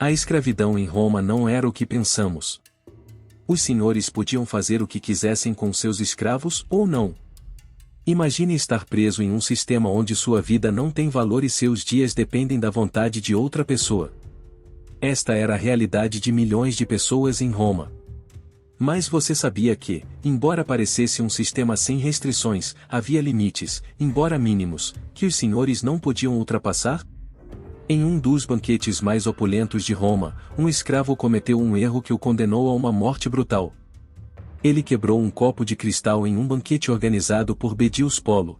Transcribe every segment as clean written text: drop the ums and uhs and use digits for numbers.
A escravidão em Roma não era o que pensamos. Os senhores podiam fazer o que quisessem com seus escravos ou não. Imagine estar preso em um sistema onde sua vida não tem valor e seus dias dependem da vontade de outra pessoa. Esta era a realidade de milhões de pessoas em Roma. Mas você sabia que, embora parecesse um sistema sem restrições, havia limites, embora mínimos, que os senhores não podiam ultrapassar? Em um dos banquetes mais opulentos de Roma, um escravo cometeu um erro que o condenou a uma morte brutal. Ele quebrou um copo de cristal em um banquete organizado por Bedius Polo.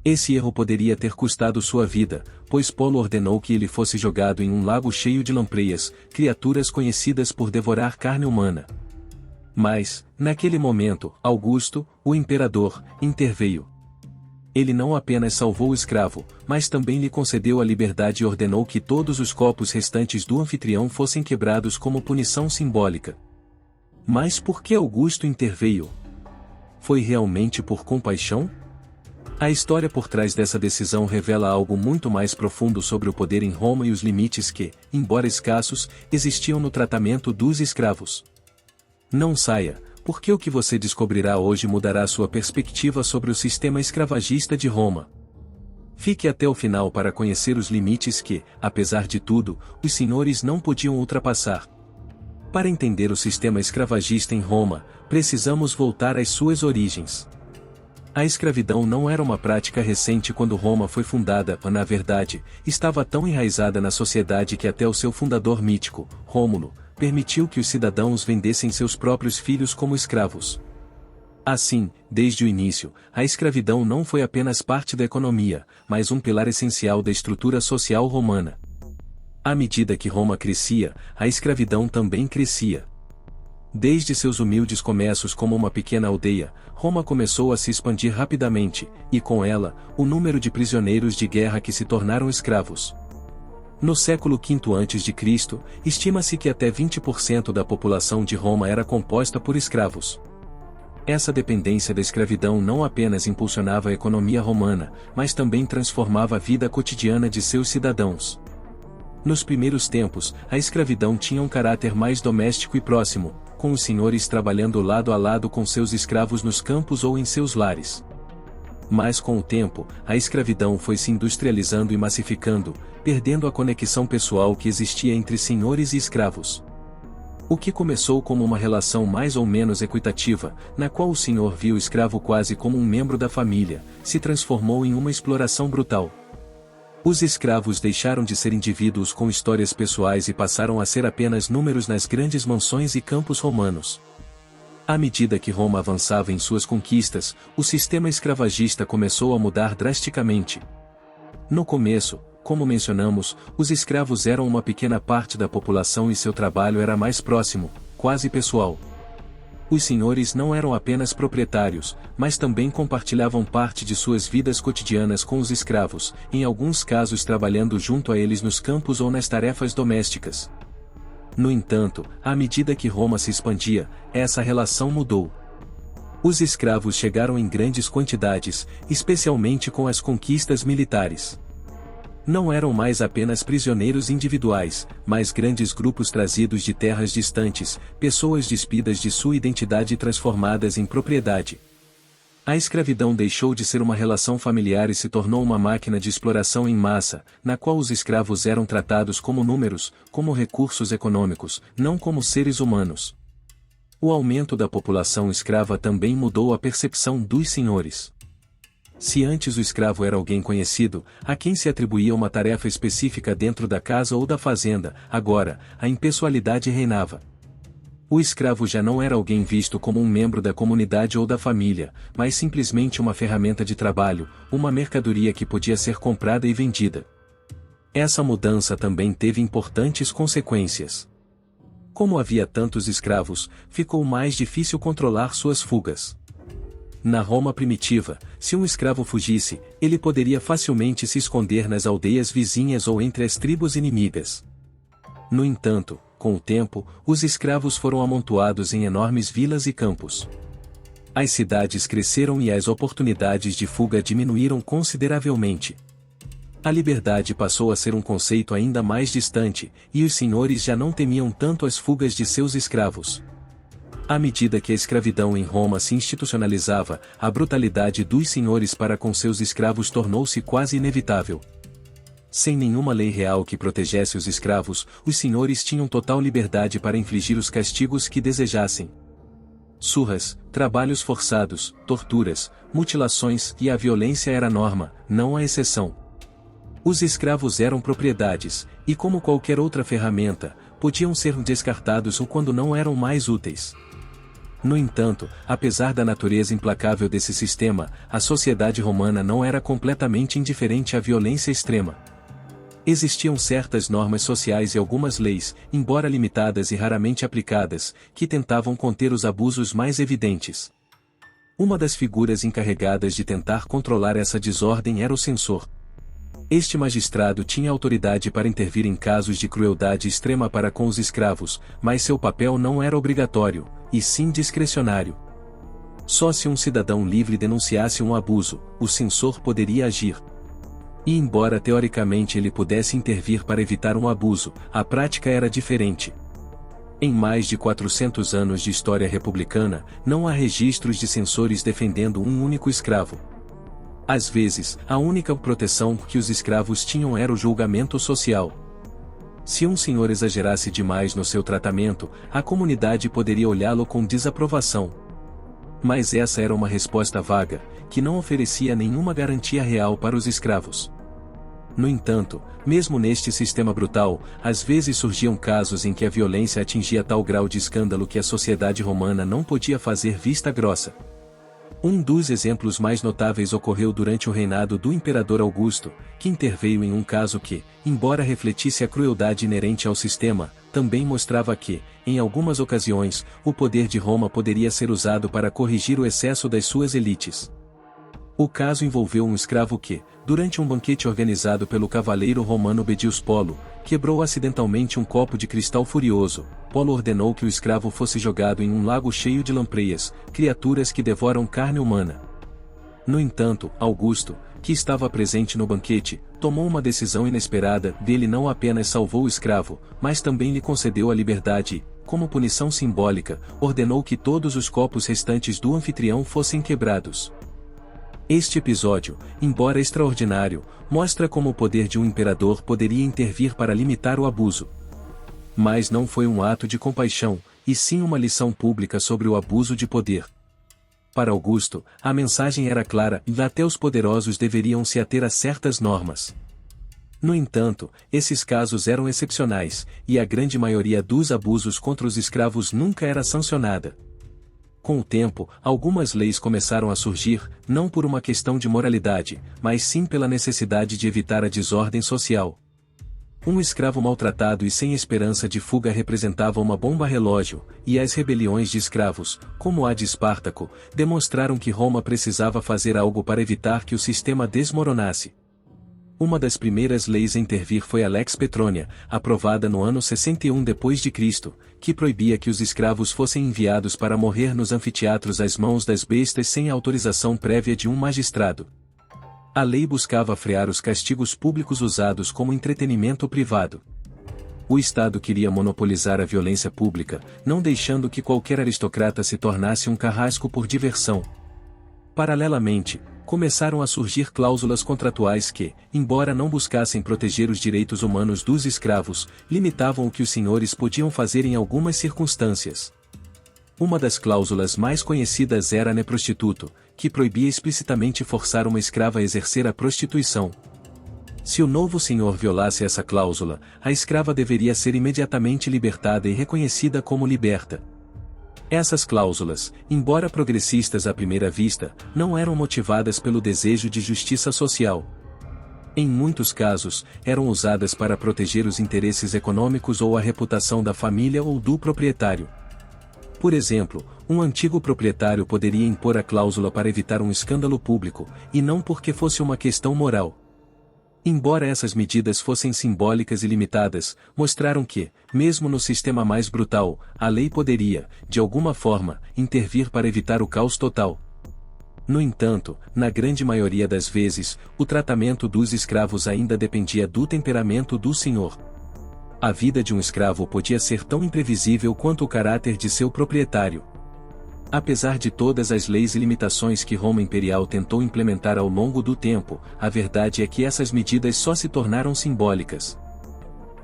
Esse erro poderia ter custado sua vida, pois Polo ordenou que ele fosse jogado em um lago cheio de lampreyas, criaturas conhecidas por devorar carne humana. Mas, naquele momento, Augusto, o imperador, interveio. Ele não apenas salvou o escravo, mas também lhe concedeu a liberdade e ordenou que todos os copos restantes do anfitrião fossem quebrados como punição simbólica. Mas por que Augusto interveio? Foi realmente por compaixão? A história por trás dessa decisão revela algo muito mais profundo sobre o poder em Roma e os limites que, embora escassos, existiam no tratamento dos escravos. Não saia, porque o que você descobrirá hoje mudará sua perspectiva sobre o sistema escravagista de Roma. Fique até o final para conhecer os limites que, apesar de tudo, os senhores não podiam ultrapassar. Para entender o sistema escravagista em Roma, precisamos voltar às suas origens. A escravidão não era uma prática recente quando Roma foi fundada, na verdade, estava tão enraizada na sociedade que até o seu fundador mítico, Rômulo, permitiu que os cidadãos vendessem seus próprios filhos como escravos. Assim, desde o início, a escravidão não foi apenas parte da economia, mas um pilar essencial da estrutura social romana. À medida que Roma crescia, a escravidão também crescia. Desde seus humildes começos como uma pequena aldeia, Roma começou a se expandir rapidamente, e com ela, o número de prisioneiros de guerra que se tornaram escravos. No século V a.C., estima-se que até 20% da população de Roma era composta por escravos. Essa dependência da escravidão não apenas impulsionava a economia romana, mas também transformava a vida cotidiana de seus cidadãos. Nos primeiros tempos, a escravidão tinha um caráter mais doméstico e próximo, com os senhores trabalhando lado a lado com seus escravos nos campos ou em seus lares. Mas com o tempo, a escravidão foi se industrializando e massificando, perdendo a conexão pessoal que existia entre senhores e escravos. O que começou como uma relação mais ou menos equitativa, na qual o senhor via o escravo quase como um membro da família, se transformou em uma exploração brutal. Os escravos deixaram de ser indivíduos com histórias pessoais e passaram a ser apenas números nas grandes mansões e campos romanos. À medida que Roma avançava em suas conquistas, o sistema escravagista começou a mudar drasticamente. No começo, como mencionamos, os escravos eram uma pequena parte da população e seu trabalho era mais próximo, quase pessoal. Os senhores não eram apenas proprietários, mas também compartilhavam parte de suas vidas cotidianas com os escravos, em alguns casos trabalhando junto a eles nos campos ou nas tarefas domésticas. No entanto, à medida que Roma se expandia, essa relação mudou. Os escravos chegaram em grandes quantidades, especialmente com as conquistas militares. Não eram mais apenas prisioneiros individuais, mas grandes grupos trazidos de terras distantes, pessoas despidas de sua identidade e transformadas em propriedade. A escravidão deixou de ser uma relação familiar e se tornou uma máquina de exploração em massa, na qual os escravos eram tratados como números, como recursos econômicos, não como seres humanos. O aumento da população escrava também mudou a percepção dos senhores. Se antes o escravo era alguém conhecido, a quem se atribuía uma tarefa específica dentro da casa ou da fazenda, agora, a impessoalidade reinava. O escravo já não era alguém visto como um membro da comunidade ou da família, mas simplesmente uma ferramenta de trabalho, uma mercadoria que podia ser comprada e vendida. Essa mudança também teve importantes consequências. Como havia tantos escravos, ficou mais difícil controlar suas fugas. Na Roma primitiva, se um escravo fugisse, ele poderia facilmente se esconder nas aldeias vizinhas ou entre as tribos inimigas. No entanto, com o tempo, os escravos foram amontoados em enormes vilas e campos. As cidades cresceram e as oportunidades de fuga diminuíram consideravelmente. A liberdade passou a ser um conceito ainda mais distante, e os senhores já não temiam tanto as fugas de seus escravos. À medida que a escravidão em Roma se institucionalizava, a brutalidade dos senhores para com seus escravos tornou-se quase inevitável. Sem nenhuma lei real que protegesse os escravos, os senhores tinham total liberdade para infligir os castigos que desejassem. Surras, trabalhos forçados, torturas, mutilações e a violência era a norma, não a exceção. Os escravos eram propriedades, e como qualquer outra ferramenta, podiam ser descartados ou quando não eram mais úteis. No entanto, apesar da natureza implacável desse sistema, a sociedade romana não era completamente indiferente à violência extrema. Existiam certas normas sociais e algumas leis, embora limitadas e raramente aplicadas, que tentavam conter os abusos mais evidentes. Uma das figuras encarregadas de tentar controlar essa desordem era o censor. Este magistrado tinha autoridade para intervir em casos de crueldade extrema para com os escravos, mas seu papel não era obrigatório, e sim discricionário. Só se um cidadão livre denunciasse um abuso, o censor poderia agir. E embora teoricamente ele pudesse intervir para evitar um abuso, a prática era diferente. Em mais de 400 anos de história republicana, não há registros de censores defendendo um único escravo. Às vezes, a única proteção que os escravos tinham era o julgamento social. Se um senhor exagerasse demais no seu tratamento, a comunidade poderia olhá-lo com desaprovação. Mas essa era uma resposta vaga, que não oferecia nenhuma garantia real para os escravos. No entanto, mesmo neste sistema brutal, às vezes surgiam casos em que a violência atingia tal grau de escândalo que a sociedade romana não podia fazer vista grossa. Um dos exemplos mais notáveis ocorreu durante o reinado do imperador Augusto, que interveio em um caso que, embora refletisse a crueldade inerente ao sistema, também mostrava que, em algumas ocasiões, o poder de Roma poderia ser usado para corrigir o excesso das suas elites. O caso envolveu um escravo que, durante um banquete organizado pelo cavaleiro romano Bedius Polo, quebrou acidentalmente um copo de cristal furioso. Polo ordenou que o escravo fosse jogado em um lago cheio de lampreyas, criaturas que devoram carne humana. No entanto, Augusto, que estava presente no banquete, tomou uma decisão inesperada. Dele não apenas salvou o escravo, mas também lhe concedeu a liberdade e, como punição simbólica, ordenou que todos os copos restantes do anfitrião fossem quebrados. Este episódio, embora extraordinário, mostra como o poder de um imperador poderia intervir para limitar o abuso. Mas não foi um ato de compaixão, e sim uma lição pública sobre o abuso de poder. Para Augusto, a mensagem era clara e até os poderosos deveriam se ater a certas normas. No entanto, esses casos eram excepcionais, e a grande maioria dos abusos contra os escravos nunca era sancionada. Com o tempo, algumas leis começaram a surgir, não por uma questão de moralidade, mas sim pela necessidade de evitar a desordem social. Um escravo maltratado e sem esperança de fuga representava uma bomba relógio, e as rebeliões de escravos, como a de Espartaco, demonstraram que Roma precisava fazer algo para evitar que o sistema desmoronasse. Uma das primeiras leis a intervir foi a Lex Petronia, aprovada no ano 61 d.C., que proibia que os escravos fossem enviados para morrer nos anfiteatros às mãos das bestas sem autorização prévia de um magistrado. A lei buscava frear os castigos públicos usados como entretenimento privado. O Estado queria monopolizar a violência pública, não deixando que qualquer aristocrata se tornasse um carrasco por diversão. Paralelamente, começaram a surgir cláusulas contratuais que, embora não buscassem proteger os direitos humanos dos escravos, limitavam o que os senhores podiam fazer em algumas circunstâncias. Uma das cláusulas mais conhecidas era a ne prostituto, que proibia explicitamente forçar uma escrava a exercer a prostituição. Se o novo senhor violasse essa cláusula, a escrava deveria ser imediatamente libertada e reconhecida como liberta. Essas cláusulas, embora progressistas à primeira vista, não eram motivadas pelo desejo de justiça social. Em muitos casos, eram usadas para proteger os interesses econômicos ou a reputação da família ou do proprietário. Por exemplo, um antigo proprietário poderia impor a cláusula para evitar um escândalo público, e não porque fosse uma questão moral. Embora essas medidas fossem simbólicas e limitadas, mostraram que, mesmo no sistema mais brutal, a lei poderia, de alguma forma, intervir para evitar o caos total. No entanto, na grande maioria das vezes, o tratamento dos escravos ainda dependia do temperamento do senhor. A vida de um escravo podia ser tão imprevisível quanto o caráter de seu proprietário. Apesar de todas as leis e limitações que Roma Imperial tentou implementar ao longo do tempo, a verdade é que essas medidas só se tornaram simbólicas.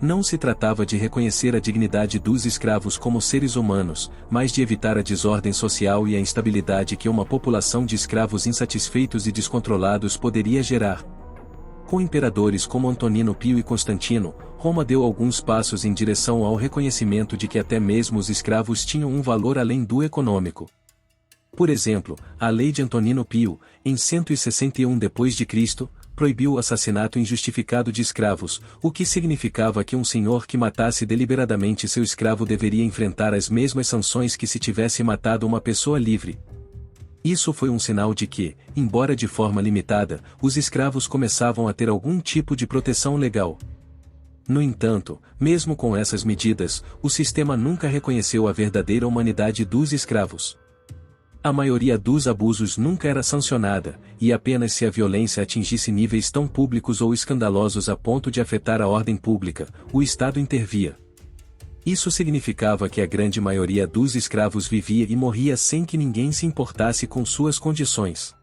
Não se tratava de reconhecer a dignidade dos escravos como seres humanos, mas de evitar a desordem social e a instabilidade que uma população de escravos insatisfeitos e descontrolados poderia gerar. Com imperadores como Antonino Pio e Constantino, Roma deu alguns passos em direção ao reconhecimento de que até mesmo os escravos tinham um valor além do econômico. Por exemplo, a lei de Antonino Pio, em 161 d.C., proibiu o assassinato injustificado de escravos, o que significava que um senhor que matasse deliberadamente seu escravo deveria enfrentar as mesmas sanções que se tivesse matado uma pessoa livre. Isso foi um sinal de que, embora de forma limitada, os escravos começavam a ter algum tipo de proteção legal. No entanto, mesmo com essas medidas, o sistema nunca reconheceu a verdadeira humanidade dos escravos. A maioria dos abusos nunca era sancionada, e apenas se a violência atingisse níveis tão públicos ou escandalosos a ponto de afetar a ordem pública, o Estado intervia. Isso significava que a grande maioria dos escravos vivia e morria sem que ninguém se importasse com suas condições.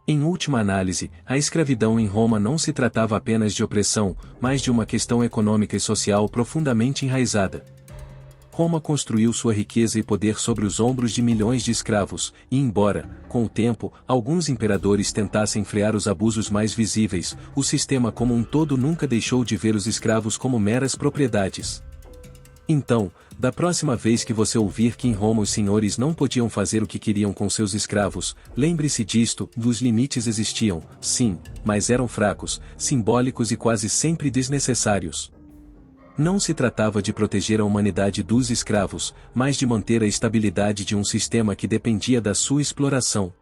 Em última análise, a escravidão em Roma não se tratava apenas de opressão, mas de uma questão econômica e social profundamente enraizada. Roma construiu sua riqueza e poder sobre os ombros de milhões de escravos, e embora, com o tempo, alguns imperadores tentassem frear os abusos mais visíveis, o sistema como um todo nunca deixou de ver os escravos como meras propriedades. Então, da próxima vez que você ouvir que em Roma os senhores não podiam fazer o que queriam com seus escravos, lembre-se disto: os limites existiam, sim, mas eram fracos, simbólicos e quase sempre desnecessários. Não se tratava de proteger a humanidade dos escravos, mas de manter a estabilidade de um sistema que dependia da sua exploração.